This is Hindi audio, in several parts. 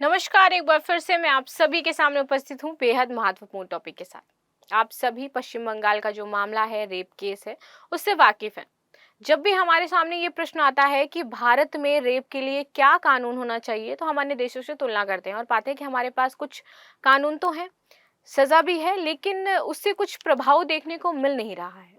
नमस्कार, एक बार फिर से मैं आप सभी के सामने उपस्थित हूँ बेहद महत्वपूर्ण टॉपिक के साथ। आप सभी पश्चिम बंगाल का जो मामला है, रेप केस है, उससे वाकिफ हैं। जब भी हमारे सामने ये प्रश्न आता है कि भारत में रेप के लिए क्या कानून होना चाहिए, तो हम अन्य देशों से तुलना करते हैं और पाते हैं कि हमारे पास कुछ कानून तो हैं, सजा भी है, लेकिन उससे कुछ प्रभाव देखने को मिल नहीं रहा है।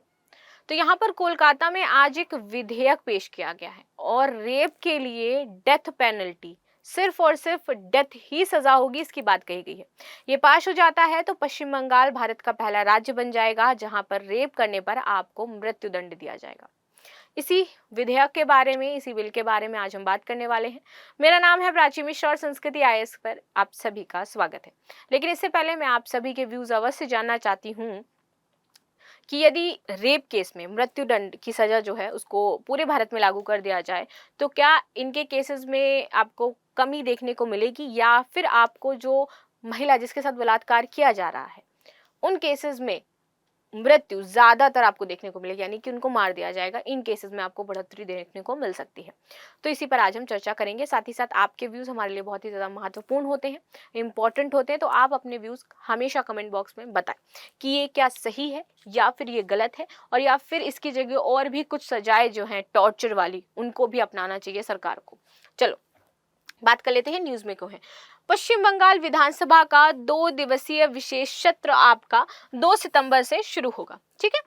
तो यहाँ पर कोलकाता में आज एक विधेयक पेश किया गया है और रेप के लिए डेथ पेनल्टी, सिर्फ और सिर्फ डेथ ही सजा होगी, इसकी बात कही गई है। ये पास हो जाता है तो पश्चिम बंगाल भारत का पहला राज्य बन जाएगा जहां पर रेप करने पर आपको मृत्यु दंड दिया जाएगा। इसी विधेयक के बारे में, इसी बिल के बारे में आज हम बात करने वाले हैं। मेरा नाम है प्राची मिश्रा और संस्कृति आईएएस पर आप सभी का स्वागत है। लेकिन इससे पहले मैं आप सभी के व्यूज अवश्य जानना चाहती हूँ कि यदि रेप केस में मृत्यु दंड की सजा जो है उसको पूरे भारत में लागू कर दिया जाए, तो क्या इनके केसेस में आपको कमी देखने को मिलेगी, या फिर आपको जो महिला जिसके साथ बलात्कार किया जा रहा है उन केसेस में मृत्यु ज्यादातर आपको देखने को मिलेगी, यानी कि उनको मार दिया जाएगा। इन केसेस में आपको बढ़ोतरी देखने को मिल सकती है। तो इसी पर आज हम चर्चा करेंगे। साथ ही साथ आपके व्यूज हमारे लिए बहुत ही ज्यादा महत्वपूर्ण होते हैं, इंपॉर्टेंट होते हैं। तो आप अपने व्यूज हमेशा कमेंट बॉक्स में बताएं कि ये क्या सही है या फिर ये गलत है, और या फिर इसकी जगह और भी कुछ सजाएं जो हैं टॉर्चर वाली, उनको भी अपनाना चाहिए सरकार को। चलो बात कर लेते हैं न्यूज में क्यों है। पश्चिम बंगाल विधानसभा का 2 दिवसीय विशेष सत्र आपका 2 सितंबर से शुरू होगा, ठीक है,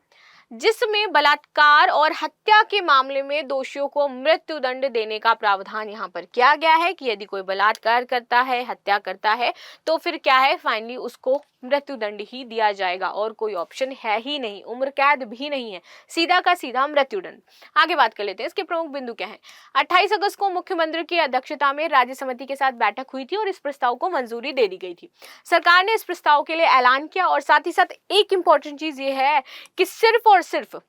जिसमें बलात्कार और हत्या के मामले में दोषियों को मृत्यु दंड देने का प्रावधान यहाँ पर किया गया है कि यदि कोई बलात्कार करता है, हत्या करता है, तो फिर क्या है, फाइनली उसको मृत्यु दंड ही दिया जाएगा और कोई ऑप्शन है ही नहीं, उम्र कैद भी नहीं है, सीधा का सीधा मृत्यु दंड। आगे बात कर लेते हैं इसके प्रमुख बिंदु क्या है। 28 अगस्त को मुख्यमंत्री की अध्यक्षता में राज्य समिति के साथ बैठक हुई थी और इस प्रस्ताव को मंजूरी दे दी गई थी। सरकार ने इस प्रस्ताव के लिए ऐलान किया और साथ ही साथ एक इंपॉर्टेंट चीज ये है कि सिर्फ और सिर्फ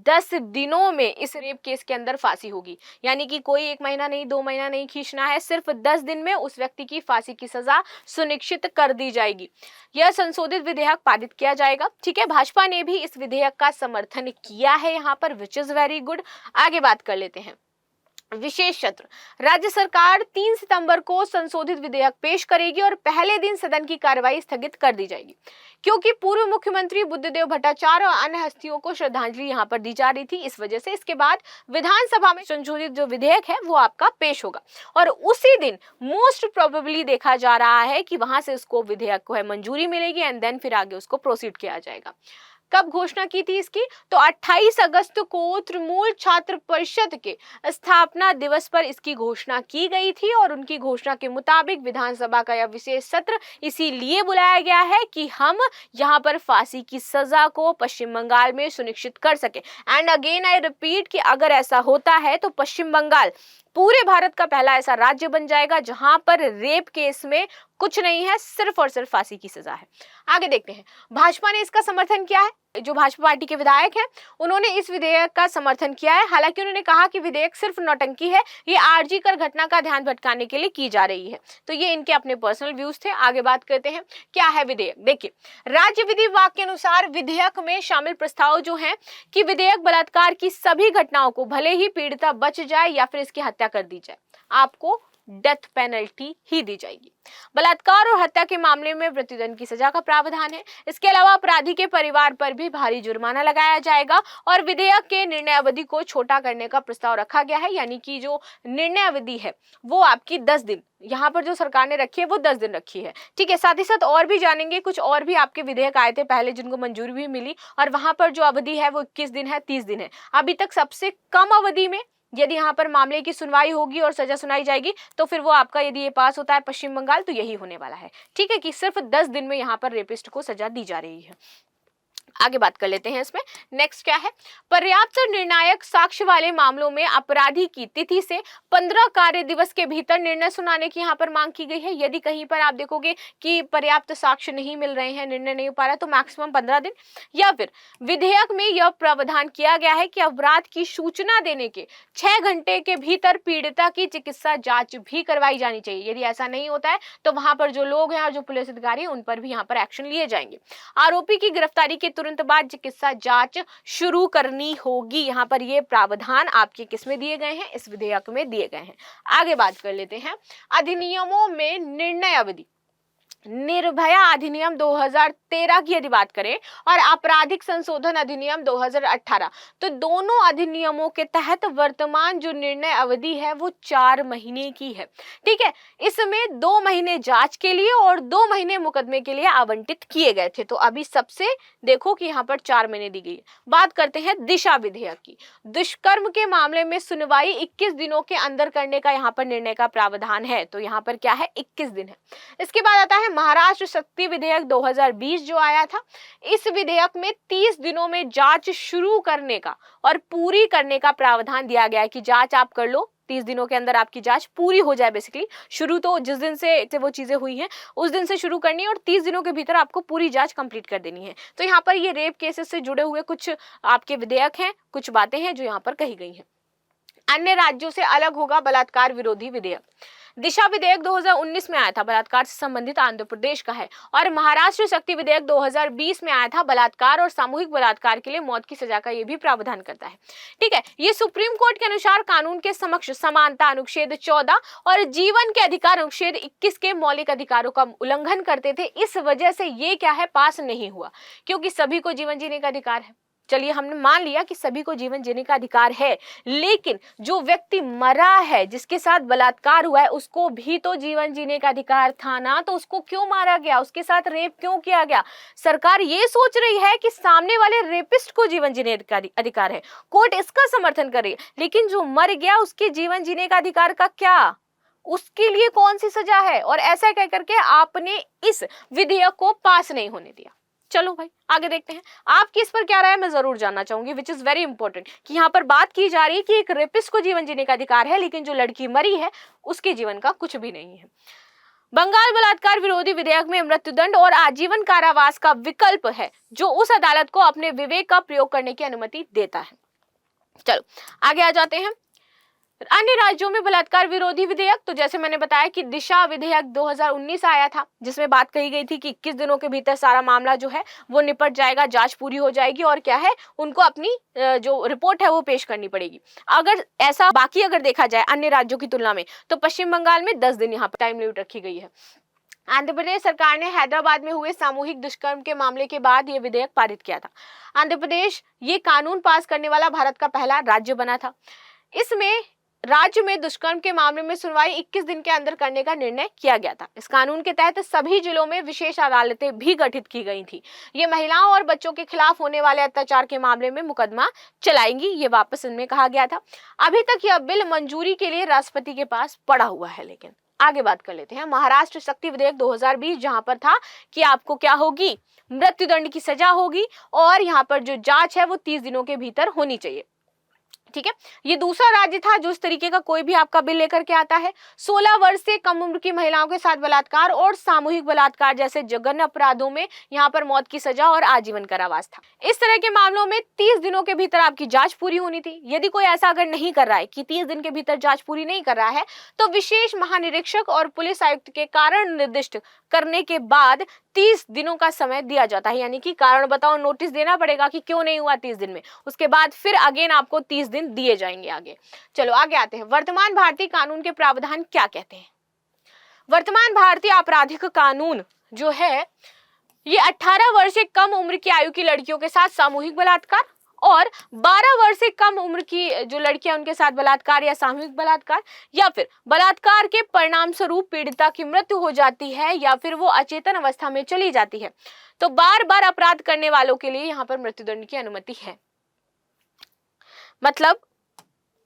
10 दिनों में इस रेप केस के अंदर फांसी होगी, यानी कि कोई 1 महीना नहीं, 2 महीना नहीं खींचना है, सिर्फ 10 दिन में उस व्यक्ति की फांसी की सजा सुनिश्चित कर दी जाएगी। यह संशोधित विधेयक पारित किया जाएगा, ठीक है। भाजपा ने भी इस विधेयक का समर्थन किया है यहाँ पर, विच इज वेरी गुड। आगे बात कर लेते हैं विशेष सत्र। राज्य सरकार 3 सितंबर को संशोधित विधेयक पेश करेगी और पहले दिन सदन की कार्रवाई स्थगित कर दी जाएगी, क्योंकि पूर्व मुख्यमंत्री बुद्धदेव भट्टाचार्य और अन्य हस्तियों को श्रद्धांजलि यहां पर दी जा रही थी। इस वजह से इसके बाद विधानसभा में संशोधित जो विधेयक है वो आपका पेश होगा और उसी दिन मोस्ट प्रोबेबली देखा जा रहा है कि वहां से उसको विधेयक को है मंजूरी मिलेगी एंड देन फिर आगे उसको प्रोसीड किया जाएगा। कब घोषणा की थी इसकी, तो 28 अगस्त को तृणमूल छात्र परिषद के स्थापना दिवस पर इसकी घोषणा की गई थी और उनकी घोषणा के मुताबिक विधानसभा का यह विशेष सत्र इसीलिए बुलाया गया है कि हम यहां पर फांसी की सजा को पश्चिम बंगाल में सुनिश्चित कर सके। एंड अगेन आई रिपीट कि अगर ऐसा होता है तो पश्चिम बंगाल पूरे भारत का पहला ऐसा राज्य बन जाएगा जहां पर रेप केस में कुछ नहीं है, सिर्फ और सिर्फ फांसी की सजा है। आगे देखते हैं, भाजपा ने इसका समर्थन किया है। जो भाजपा पार्टी के विधायक हैं उन्होंने इस विधेयक का समर्थन किया है। हालांकि उन्होंने कहा कि विधेयक सिर्फ नौटंकी है, ये आरजी कर घटना का ध्यान भटकाने के लिए की जा रही है। तो ये इनके अपने पर्सनल व्यूज थे। आगे बात करते हैं क्या है विधेयक। देखिए, राज्य विधि विभाग के अनुसार विधेयक में शामिल प्रस्ताव जो है कि विधेयक बलात्कार की सभी घटनाओं को, भले ही पीड़िता बच जाए या फिर इसकी हत्या कर दी जाए, आपको डेथ पेनल्टी ही दी जाएगी। बलात्कार और हत्या के मामले में मृत्युदंड की सजा का प्रावधान है। इसके अलावा अपराधी के परिवार पर भी भारी जुर्माना लगाया जाएगा और विधेयक के निर्णय अवधि को छोटा करने का प्रस्ताव रखा गया है, यानी कि जो निर्णय अवधि है वो आपकी 10 दिन, यहाँ पर जो सरकार ने रखी है वो 10 दिन रखी है, ठीक है। साथ ही साथ और भी जानेंगे, कुछ और भी आपके विधेयक आए थे पहले जिनको मंजूरी भी मिली और वहां पर जो अवधि है वो 21 दिन है, 30 दिन है। अभी तक सबसे कम अवधि में यदि यहाँ पर मामले की सुनवाई होगी और सजा सुनाई जाएगी तो फिर वो आपका, यदि ये पास होता है पश्चिम बंगाल, तो यही होने वाला है, ठीक है, कि सिर्फ 10 दिन में यहाँ पर रेपिस्ट को सजा दी जा रही है। आगे बात कर लेते हैं इसमें नेक्स्ट क्या है। पर्याप्त और निर्णायक साक्ष्य वाले मामलों में अपराधी की तिथि से 15 कार्य दिवस के भीतर निर्णय सुनाने की यहाँ पर मांग की गई है। यदि कहीं पर आप देखोगे कि पर्याप्त साक्ष्य नहीं मिल रहे हैं, निर्णय नहीं हो पा रहा, तो मैक्सिमम 15 दिन, या फिर विधेयक में यह प्रावधान किया गया है कि अपराध की सूचना देने के 6 घंटे के भीतर पीड़िता की चिकित्सा जांच भी करवाई जानी चाहिए। यदि ऐसा नहीं होता है तो वहां पर जो लोग हैं और जो पुलिस अधिकारी हैं उन पर भी यहाँ पर एक्शन लिए जाएंगे। आरोपी की गिरफ्तारी के तुरंत तुरंत बाद चिकित्सा जांच शुरू करनी होगी। यहाँ पर ये प्रावधान आपके किस में दिए गए हैं, इस विधेयक में दिए गए हैं। आगे बात कर लेते हैं अधिनियमों में निर्णय अवधि। निर्भया अधिनियम 2013 की यदि बात करें और आपराधिक संशोधन अधिनियम 2018, तो दोनों अधिनियमों के तहत वर्तमान जो निर्णय अवधि है वो 4 महीने की है। ठीक है, इसमें 2 महीने जांच के लिए और 2 महीने मुकदमे के लिए आवंटित किए गए थे। तो अभी सबसे देखो कि यहाँ पर 4 महीने दी गई है। बात करते हैं दिशा विधेयक की। दुष्कर्म के मामले में सुनवाई 21 दिनों के अंदर करने का यहाँ पर निर्णय का प्रावधान है। तो यहाँ पर क्या है, 21 दिन है। इसके बाद आता है महाराष्ट्र शक्ति विधेयक 2020 जो आया था। इस विधेयक में 30 दिनों में जांच शुरू करने का और पूरी करने का प्रावधान दिया गया है कि जांच आप कर लो, 30 दिनों के अंदर आपकी जांच पूरी हो जाए। बेसिकली शुरू तो जिस दिन से वो चीजें हुई हैं उस दिन से शुरू करनी है और 30 दिनों के भीतर आपको पूरी जांच कंप्लीट कर देनी है। तो यहाँ पर ये रेप केसेस से जुड़े हुए कुछ आपके विधेयक हैं, कुछ बातें हैं जो यहाँ पर कही गई हैं। अन्य राज्यों से अलग होगा बलात्कार विरोधी विधेयक। दिशा विधेयक 2019 में आया था, बलात्कार से संबंधित आंध्र प्रदेश का है। और महाराष्ट्र शक्ति विधेयक 2020 में आया था, बलात्कार और सामूहिक बलात्कार के लिए मौत की सजा का ये भी प्रावधान करता है। ठीक है, ये सुप्रीम कोर्ट के अनुसार कानून के समक्ष समानता अनुच्छेद 14 और जीवन के अधिकार अनुच्छेद 21 के मौलिक अधिकारों का उल्लंघन करते थे। इस वजह से ये क्या है, पास नहीं हुआ, क्योंकि सभी को जीवन जीने का अधिकार है। चलिए हमने मान लिया कि सभी को जीवन जीने का अधिकार है, लेकिन जो व्यक्ति मरा है, जिसके साथ बलात्कार हुआ है, उसको भी तो जीवन जीने का अधिकार था ना। तो उसको क्यों मारा गया, उसके साथ रेप क्यों किया गया? सरकार ये सोच रही है कि सामने वाले रेपिस्ट को जीवन जीने का अधिकार है, कोर्ट इसका समर्थन कर रही है, लेकिन जो मर गया उसके जीवन जीने का अधिकार का क्या, उसके लिए कौन सी सजा है? और ऐसा कह करके आपने इस विधेयक को पास नहीं होने दिया। चलो भाई आगे देखते हैं, आपकी इस पर क्या राय है मैं जरूर जानना चाहूंगी, विच इज वेरी इंपॉर्टेंट कि यहाँ पर बात की जा रही है कि एक रेपिस्ट को जीवन जीने का अधिकार है, लेकिन जो लड़की मरी है उसके जीवन का कुछ भी नहीं है। बंगाल बलात्कार विरोधी विधेयक में मृत्युदंड और आजीवन कारावास का विकल्प है, जो उस अदालत को अपने विवेक का प्रयोग करने की अनुमति देता है। चलो आगे आ जाते हैं। अन्य राज्यों में बलात्कार विरोधी विधेयक, तो जैसे मैंने बताया कि दिशा विधेयक 2019 आया था, जिसमें बात कही गई थी कि 21 दिनों के भीतर सारा मामला जो है वो निपट जाएगा, जांच पूरी हो जाएगी और क्या है, उनको अपनी जो रिपोर्ट है वो पेश करनी पड़ेगी। अगर ऐसा बाकी अगर देखा जाए अन्य राज्यों की तुलना में, तो पश्चिम बंगाल में 10 दिन यहाँ पर टाइम लिमिट रखी गई है। आंध्र प्रदेश सरकार ने हैदराबाद में हुए सामूहिक दुष्कर्म के मामले के बाद ये विधेयक पारित किया था। आंध्र प्रदेश ये कानून पास करने वाला भारत का पहला राज्य बना था। इसमें राज्य में दुष्कर्म के मामले में सुनवाई 21 दिन के अंदर करने का निर्णय किया गया था। इस कानून के तहत सभी जिलों में विशेष अदालतें भी गठित की गई थी। ये महिलाओं और बच्चों के खिलाफ होने वाले अत्याचार के मामले में मुकदमा चलाएंगी, ये वापस इनमें कहा गया था। अभी तक यह बिल मंजूरी के लिए राष्ट्रपति के पास पड़ा हुआ है। लेकिन आगे बात कर लेते हैं महाराष्ट्र शक्ति विधेयक 2020, जहां पर था कि आपको क्या होगी, मृत्युदंड की सजा होगी और यहाँ पर जो जांच है वो 30 दिनों के भीतर होनी चाहिए। ठीक है, ये दूसरा राज्य था जो इस तरीके का कोई भी आपका बिल लेकर के आता है। 16 वर्ष से कम उम्र की महिलाओं के साथ बलात्कार और सामूहिक बलात्कार जैसे जघन्य अपराधों में यहाँ पर मौत की सजा और आजीवन कारावास था। इस तरह के मामलों में 30 दिनों के भीतर आपकी जांच पूरी होनी थी। यदि कोई ऐसा अगर नहीं कर रहा है कि 30 दिन के भीतर जांच पूरी नहीं कर रहा है, तो विशेष महानिरीक्षक और पुलिस आयुक्त के कारण निर्दिष्ट करने के बाद 30 दिनों का समय दिया जाता है, यानी कि कारण बताओ नोटिस देना पड़ेगा कि क्यों नहीं हुआ 30 दिन में। उसके बाद फिर अगेन आपको 30 दिन दिए जाएंगे आगे। चलो आगे आते हैं, वर्तमान भारतीय कानून के प्रावधान क्या कहते हैं। वर्तमान भारतीय आपराधिक कानून जो है ये 18 वर्ष से कम उम्र की आयु की लड़कियों के साथ सामूहिक बलात्कार और 12 वर्ष से कम उम्र की जो लड़कियां उनके साथ बलात्कार या सामूहिक बलात्कार या फिर बलात्कार के परिणाम स्वरूप पीड़िता की मृत्यु हो जाती है या फिर वो अचेतन अवस्था में चली जाती है, तो बार बार अपराध करने वालों के लिए यहाँ पर मृत्युदंड की अनुमति है। मतलब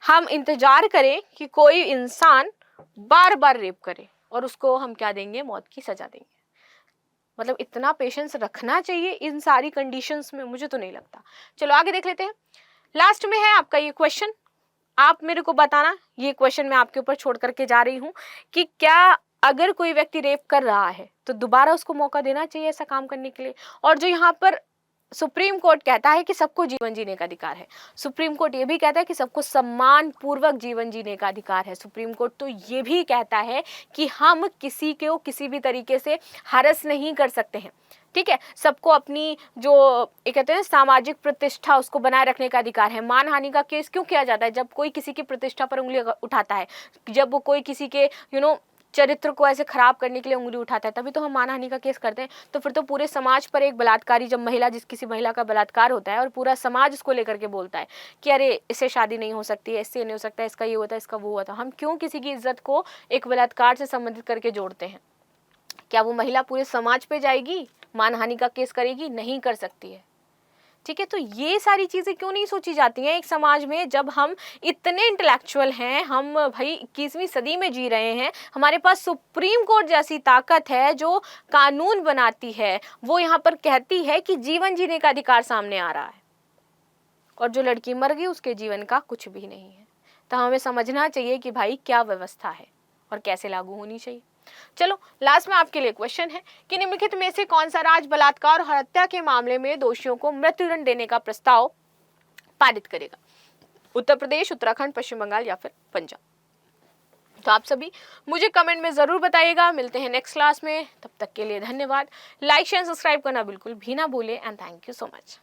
हम इंतजार करें कि कोई इंसान बार बार रेप करे और उसको हम क्या देंगे, मौत की सजा देंगे। मतलब इतना पेशेंस रखना चाहिए इन सारी कंडीशंस में, मुझे तो नहीं लगता। चलो आगे देख लेते हैं। लास्ट में है आपका ये क्वेश्चन, आप मेरे को बताना, ये क्वेश्चन मैं आपके ऊपर छोड़ करके जा रही हूँ कि क्या अगर कोई व्यक्ति रेप कर रहा है तो दोबारा उसको मौका देना चाहिए ऐसा काम करने के लिए। और जो यहाँ पर सुप्रीम कोर्ट कहता है कि सबको जीवन जीने का अधिकार है, सुप्रीम कोर्ट ये भी कहता है कि सबको सम्मान पूर्वक जीवन जीने का अधिकार है। सुप्रीम कोर्ट तो ये भी कहता है कि हम किसी को किसी भी तरीके से हरस नहीं कर सकते हैं। ठीक है, सबको अपनी जो ये कहते हैं सामाजिक प्रतिष्ठा उसको बनाए रखने का अधिकार है। मानहानि का केस क्यों किया जाता है? जब कोई किसी की प्रतिष्ठा पर उंगली उठाता है, जब वो कोई किसी के चरित्र को ऐसे खराब करने के लिए उंगली उठाता है, तभी तो हम मानहानि का केस करते हैं। तो फिर तो पूरे समाज पर एक बलात्कारी, जब किसी महिला का बलात्कार होता है और पूरा समाज उसको लेकर के बोलता है कि अरे इससे शादी नहीं हो सकती है, इससे नहीं हो सकता, इसका ये होता है, इसका वो होता है, हम क्यों किसी की इज्जत को एक बलात्कार से संबंधित करके जोड़ते हैं? क्या वो महिला पूरे समाज पे जाएगी, मानहानि का केस करेगी? नहीं कर सकती है। ठीक है, तो ये सारी चीजें क्यों नहीं सोची जाती हैं एक समाज में, जब हम इतने इंटेलेक्चुअल हैं, हम भाई 21वीं सदी में जी रहे हैं, हमारे पास सुप्रीम कोर्ट जैसी ताकत है जो कानून बनाती है, वो यहाँ पर कहती है कि जीवन जीने का अधिकार सामने आ रहा है, और जो लड़की मर गई उसके जीवन का कुछ भी नहीं है। तो हमें समझना चाहिए कि भाई क्या व्यवस्था है और कैसे लागू होनी चाहिए। चलो लास्ट में आपके लिए क्वेश्चन है कि निम्नलिखित में से कौन सा राज्य बलात्कार और हत्या के मामले में दोषियों को मृत्युदंड देने का प्रस्ताव पारित करेगा? उत्तर प्रदेश, उत्तराखंड, पश्चिम बंगाल या फिर पंजाब? तो आप सभी मुझे कमेंट में जरूर बताइएगा। मिलते हैं नेक्स्ट क्लास में, तब तक के लिए धन्यवाद। लाइक शेयर सब्सक्राइब करना बिल्कुल भी ना भूलें and thank you so much.